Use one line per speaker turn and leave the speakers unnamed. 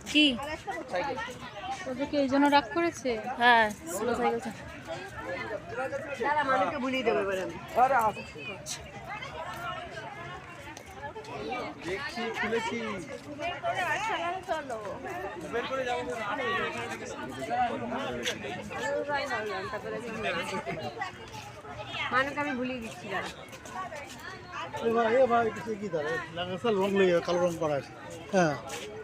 কি ওদেরকে এই জন্য রাগ করেছে? হ্যাঁ, স্লো সাইকেল
মানুষকে ভুলিয়ে দেবে দেখছি খুলেছি মানুষকে আমি ভুলিয়ে দিচ্ছি দাঁড়া
ভাই কি দাঁড়া লাগাছে রং লেগে কালো রং করা আছে। হ্যাঁ